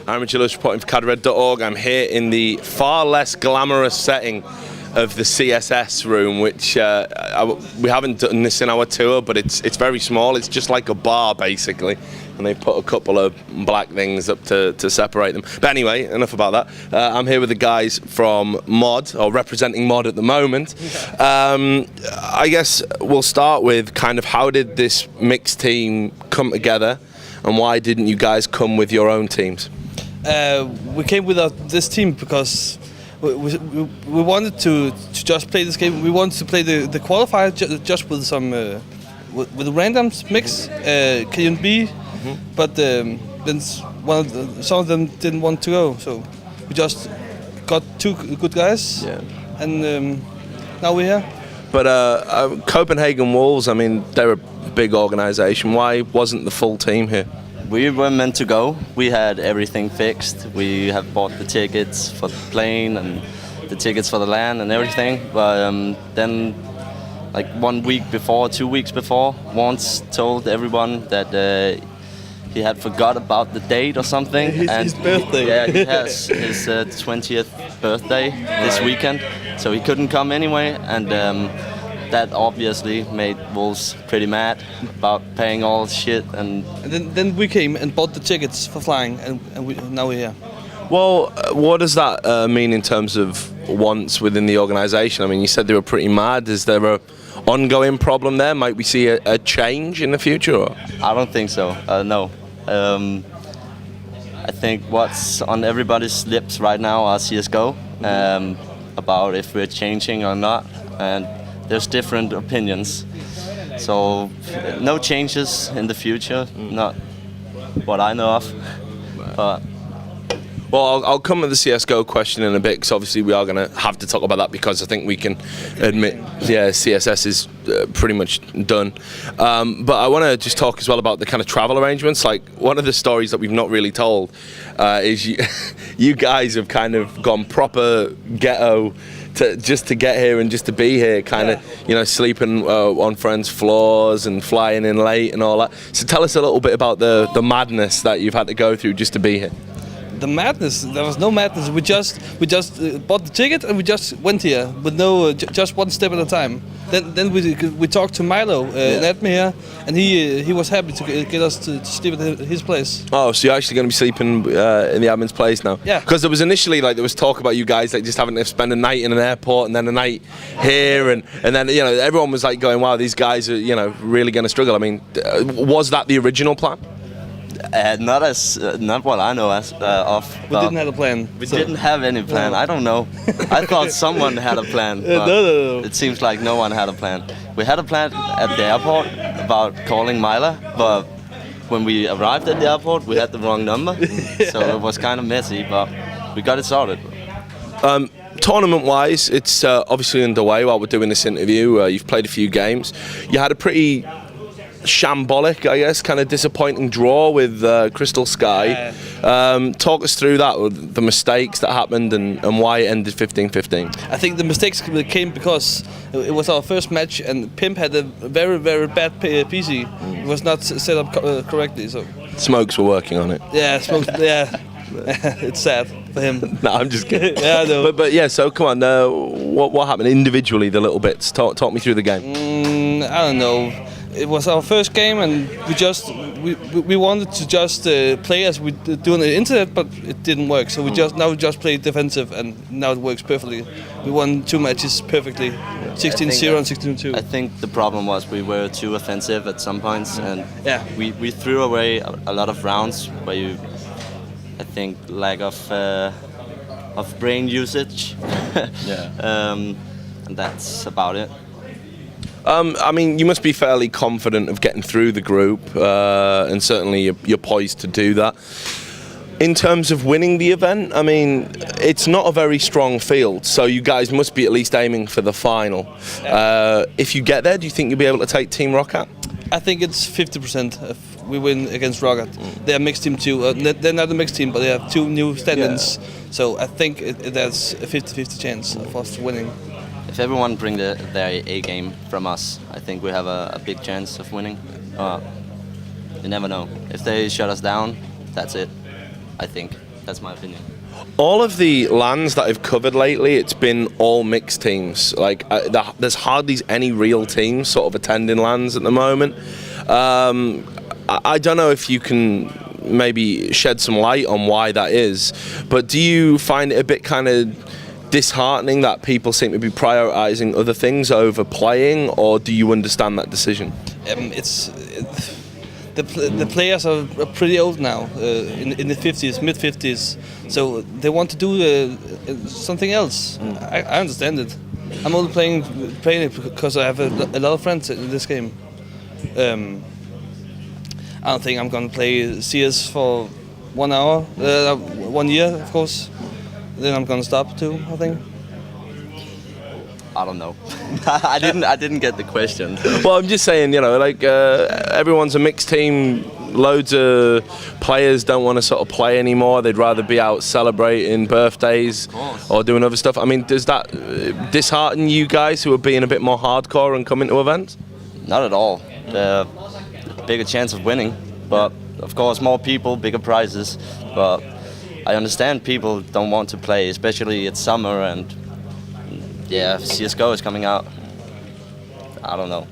I'm Richard Lewis reporting for cadred.org. I'm here in the far less glamorous setting of the CSS room, which we haven't done this in our tour, but it's very small. It's just like a bar, basically, and they put a couple of black things up to separate them. But anyway, enough about that. I'm here with the guys from MoD, or representing MoD at the moment. I guess we'll start with kind of how did this mixed team come together, and why didn't you guys come with your own teams? We came with this team because we wanted to just play this game. We wanted to play the qualifier just with some with random mix KNB, but then some of them didn't want to go, so we just got two good guys, and now we're here. But Copenhagen Wolves, I mean, they're a big organisation. Why wasn't the full team here? We were meant to go. We had everything fixed. We have bought the tickets for the plane and the tickets for the land and everything. But then, like 1 week before, 2 weeks before, Wants told everyone that he had forgot about the date or something. His birthday. He has his 20th birthday this weekend, so he couldn't come anyway. And that obviously made Wolves pretty mad about paying all shit, and then we came and bought the tickets for flying, and now we're here. Well, what does that mean in terms of wants within the organisation? I mean, you said they were pretty mad. Is there a ongoing problem there? Might we see a change in the future? Or? I don't think so. No. I think what's on everybody's lips right now are CS:GO, about if we're changing or not, and there's different opinions, so no changes in the future, not what I know of. But well, I'll come to the CS:GO question in a bit, because obviously we are going to have to talk about that, because I think we can admit, CSS is pretty much done. But I want to just talk as well about the kind of travel arrangements. Like, one of the stories that we've not really told is you guys have kind of gone proper ghetto just to get here and just to be here, kind of, sleeping on friends' floors and flying in late and all that. So tell us a little bit about the madness that you've had to go through just to be here. The madness? There was no madness. We just bought the ticket and we just went here with no just one step at a time. Then we talked to Milo in Admin here, and he was happy to get us to sleep at his place. Oh, so you're actually going to be sleeping in the admin's place now? Yeah. Because there was initially, like, there was talk about you guys like just having to spend a night in an airport and then a night here, and then everyone was like going, wow, these guys are really going to struggle. I mean, was that the original plan? Not what I know of. We didn't have a plan. We didn't have any plan. I don't know. I thought someone had a plan. But no. It seems like no one had a plan. We had a plan at the airport about calling Myla, but when we arrived at the airport, we had the wrong number. So it was kind of messy, but we got it sorted. Tournament-wise, it's obviously underway while we're doing this interview. You've played a few games. You had a pretty shambolic, I guess, kind of disappointing draw with Crystal Sky. Talk us through that, the mistakes that happened and why it ended 15-15. I think the mistakes came because it was our first match and Pimp had a very, very bad PC. It was not set up correctly. So Smokes were working on it. Yeah, Smokes. Yeah. It's sad for him. No, I'm just kidding. Yeah, I know. But yeah, so come on, what happened individually, the little bits? Talk me through the game. I don't know. It was our first game, and we wanted to just play as we do on the internet, but it didn't work. So we just played defensive, and now it works perfectly. We won 2 matches perfectly, 16-0 and 16-2. I think the problem was we were too offensive at some points, and we threw away a lot of rounds where I think lack of brain usage. And that's about it. I mean, you must be fairly confident of getting through the group, and certainly you're poised to do that. In terms of winning the event, I mean, it's not a very strong field, so you guys must be at least aiming for the final. If you get there, do you think you'll be able to take Team Rocket? I think it's 50% if we win against Rocket. They're a mixed team too. They're not a mixed team, but they have 2 new stand-ins. So I think there's a 50-50 chance of us winning. If everyone bring their A game from us, I think we have a big chance of winning. You never know. If they shut us down, that's it, I think. That's my opinion. All of the lands that I've covered lately, it's been all mixed teams. Like there's hardly any real teams sort of attending lands at the moment. I don't know if you can maybe shed some light on why that is, but do you find it a bit kind of disheartening that people seem to be prioritizing other things over playing, or do you understand that decision? The players are pretty old now, in the 50s, mid 50s, so they want to do something else. I understand it. I'm only playing it because I have a lot of friends in this game. I don't think I'm gonna play CS for 1 hour, 1 year, of course. Then I'm gonna stop too, I think. I don't know. I didn't get the question. So. Well, I'm just saying, like everyone's a mixed team. Loads of players don't want to sort of play anymore. They'd rather be out celebrating birthdays or doing other stuff. I mean, does that dishearten you guys who are being a bit more hardcore and coming to events? Not at all. Bigger chance of winning, but of course more people, bigger prizes. But I understand people don't want to play, especially it's summer and yeah, CS:GO is coming out. I don't know.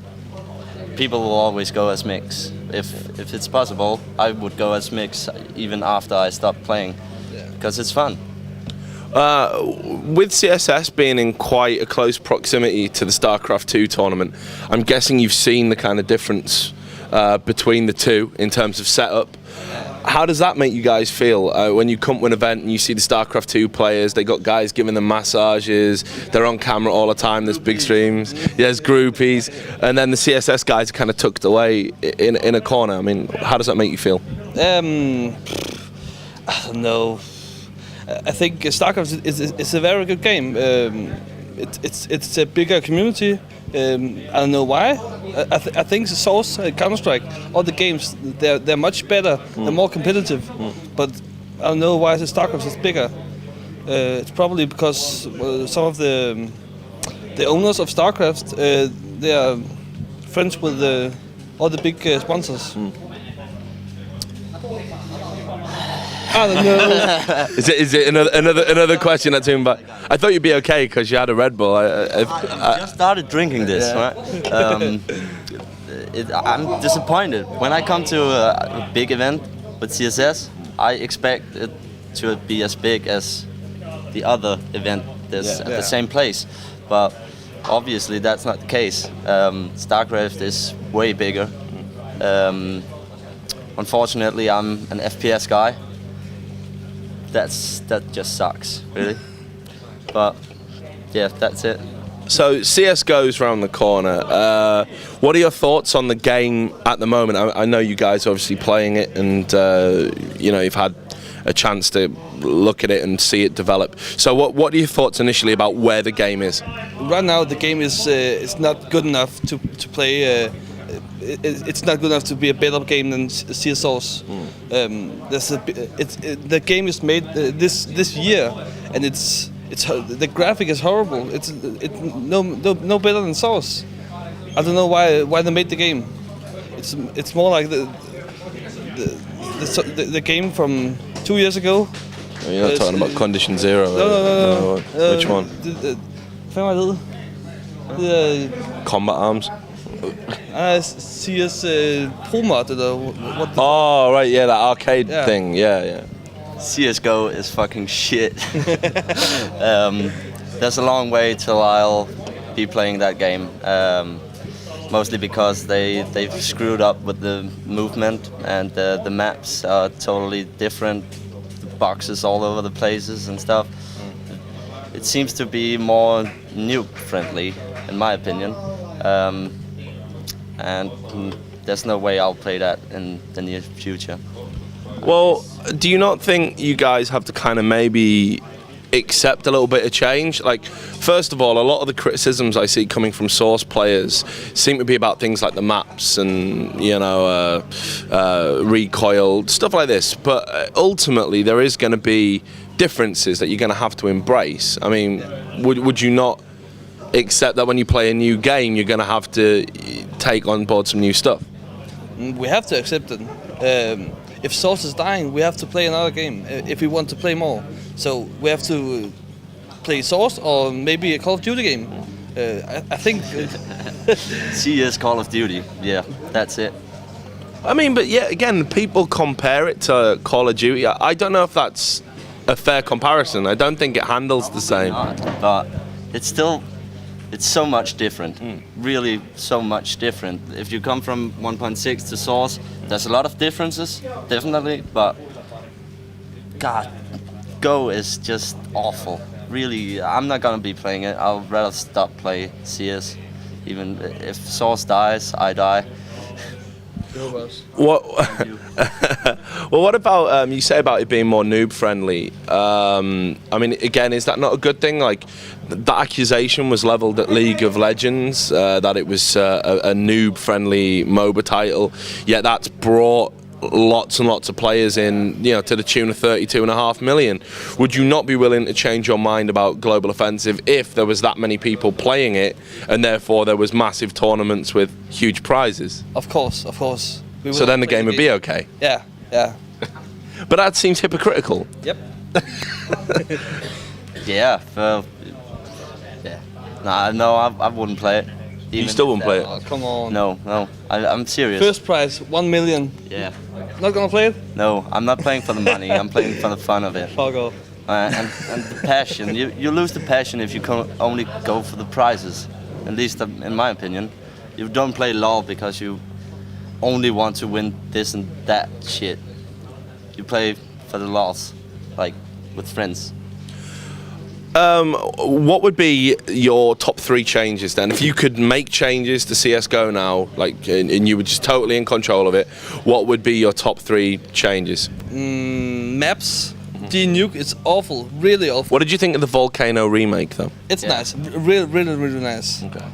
People will always go as mix. If it's possible, I would go as mix even after I stop playing, because it's fun. With CSS being in quite a close proximity to the StarCraft 2 tournament, I'm guessing you've seen the kind of difference between the two in terms of setup. How does that make you guys feel when you come to an event and you see the StarCraft 2 players? They got guys giving them massages, they're on camera all the time, there's big streams, there's groupies, and then the CSS guys are kind of tucked away in a corner. I mean, how does that make you feel? I don't know. I think StarCraft is a very good game. It's a bigger community. I don't know why. I think the Source, Counter-Strike, all the games, they're much better. They're more competitive. But I don't know why the StarCraft is bigger. It's probably because some of the owners of StarCraft, they are friends with all the big sponsors. I don't know. Is it another question that's in? But I thought you'd be okay because you had a Red Bull. I just started drinking this, right? I'm disappointed. When I come to a big event with CSS, I expect it to be as big as the other event that's at the same place. But obviously that's not the case. StarCraft is way bigger. Unfortunately, I'm an FPS guy. That just sucks, really. But yeah, that's it. So CS:GO's round the corner. What are your thoughts on the game at the moment? I know you guys are obviously playing it, and you've had a chance to look at it and see it develop. So what are your thoughts initially about where the game is? Right now, the game is not good enough to play. It's not good enough to be a better game than CS:GO's. The game is made this year, and the graphic is horrible. It's no better than Source. I don't know why they made the game. It's more like the game from 2 years ago. You're not talking about Condition Zero. No. Which one? Combat Arms. CS Pro MoD or what? Oh right, yeah, that arcade thing. Yeah. CS:GO is fucking shit. There's a long way till I'll be playing that game. Mostly because they've screwed up with the movement, and the maps are totally different. The boxes all over the places and stuff. It seems to be more nuke friendly, in my opinion. And there's no way I'll play that in the near future. Well, do you not think you guys have to kind of maybe accept a little bit of change? Like, first of all, a lot of the criticisms I see coming from Source players seem to be about things like the maps and, recoil, stuff like this. But ultimately, there is going to be differences that you're going to have to embrace. I mean, would you not accept that when you play a new game, you're going to have to take on board some new stuff? We have to accept it. if Source is dying, we have to play another game if we want to play more. So we have to play Source or maybe a Call of Duty game. I think CS Call of Duty. Yeah, that's it. I mean, but yeah, again, people compare it to Call of Duty. I don't know if that's a fair comparison. I don't think it handles the same. But it's so much different. Really, so much different. If you come from 1.6 to Source, there's a lot of differences, definitely. But God, Go is just awful. Really, I'm not gonna be playing it. I'll rather stop play CS. Even if Source dies, I die. What? Well, what about you say about it being more noob friendly? I mean, again, is that not a good thing? Like, that accusation was leveled at League of Legends that it was a noob friendly MOBA title. Yet that's brought lots and lots of players in, you know, to the tune of 32.5 million. Would you not be willing to change your mind about Global Offensive if there was that many people playing it and therefore there was massive tournaments with huge prizes? Of course. So then the game would be okay. Yeah. But that seems hypocritical. Yep. Yeah. No, I wouldn't play it. You still wouldn't play it? Oh, come on. No. I'm serious. First prize, 1 million. Yeah. Not gonna play it? No, I'm not playing for the money. I'm playing for the fun of it. Fuck off. And the passion. You lose the passion if you only go for the prizes. At least in my opinion. You don't play LoL because you only want to win this and that shit. You play for the loss, like with friends. What would be your top 3 changes then? If you could make changes to CSGO now, like, and you were just totally in control of it, what would be your top 3 changes? Maps. D-Nuke, it's awful, really awful. What did you think of the Volcano remake, though? It's nice, really nice. Okay.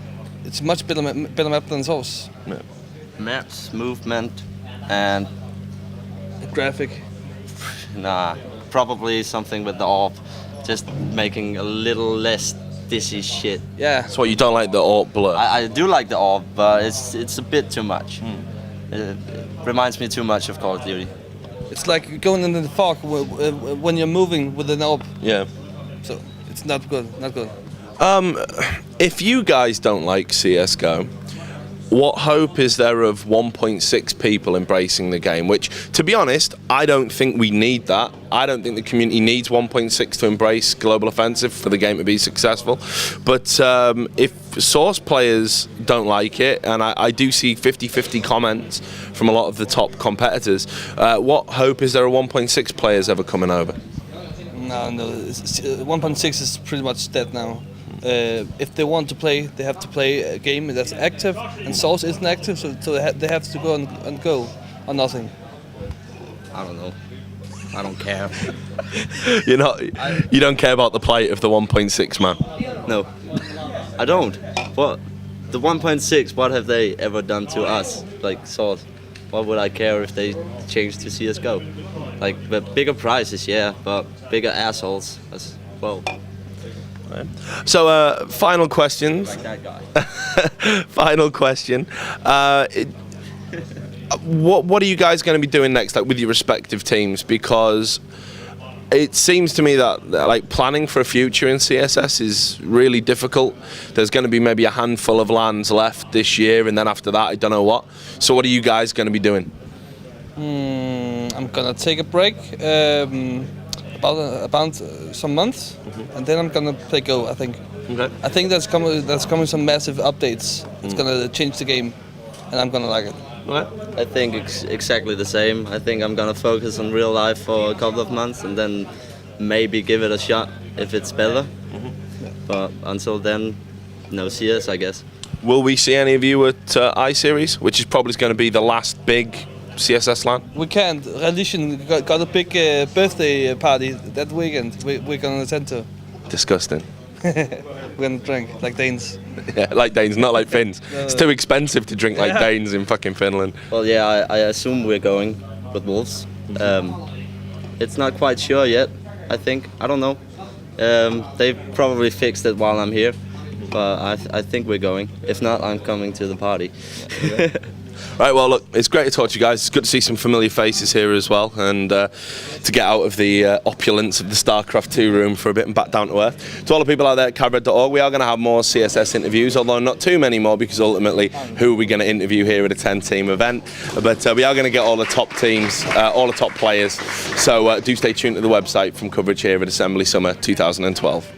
It's much better map than Source. Yeah. Maps, movement, and Graphic. probably something with the AWP. Just making a little less dizzy shit. Yeah. So what, you don't like the AWP blur? I do like the AWP, but it's a bit too much. It reminds me too much of Call of Duty. It's like going into the fog when you're moving with an AWP. Yeah. So it's not good. If you guys don't like CSGO, what hope is there of 1.6 people embracing the game? Which, to be honest, I don't think we need that. I don't think the community needs 1.6 to embrace Global Offensive for the game to be successful. But if Source players don't like it, and I do see 50-50 comments from a lot of the top competitors, what hope is there of 1.6 players ever coming over? No. 1.6 is pretty much dead now. If they want to play, they have to play a game that's active, and Source isn't active, so they have to go and go or nothing. I don't know. I don't care. You don't care about the plight of the 1.6 man? No, I don't. What? The 1.6, what have they ever done to us? Like Source. What would I care if they changed to CSGO? Like, the bigger prizes, yeah, but bigger assholes as well. So, final question. Like that guy. Final question. What are you guys going to be doing next, like with your respective teams? Because it seems to me that like planning for a future in CSS is really difficult. There's going to be maybe a handful of LANs left this year, and then after that, I don't know what. So, what are you guys going to be doing? I'm gonna take a break. About some months, and then I'm gonna play Go. I think. Okay. I think that's coming some massive updates. It's gonna change the game, and I'm gonna like it. I think exactly the same. I think I'm gonna focus on real life for a couple of months, and then maybe give it a shot if it's better. But until then, no CS, I guess. Will we see any of you at iSeries, which is probably going to be the last big CSS LAN? We can't. Religion got a big birthday party that weekend. We're gonna attend to. Disgusting. We're gonna drink like Danes. Yeah, like Danes, not like Finns. It's too expensive to drink like Danes in fucking Finland. Well, yeah, I assume we're going with Wolves. It's not quite sure yet, I think. I don't know. They probably fixed it while I'm here, but I think we're going. If not, I'm coming to the party. Right, well, look, it's great to talk to you guys. It's good to see some familiar faces here as well, and to get out of the opulence of the StarCraft 2 room for a bit and back down to earth. To all the people out there at cabred.org, we are going to have more CSS interviews, although not too many more, because ultimately, who are we going to interview here at a 10-team event? But we are going to get all the top teams, all the top players, so do stay tuned to the website from coverage here at Assembly Summer 2012.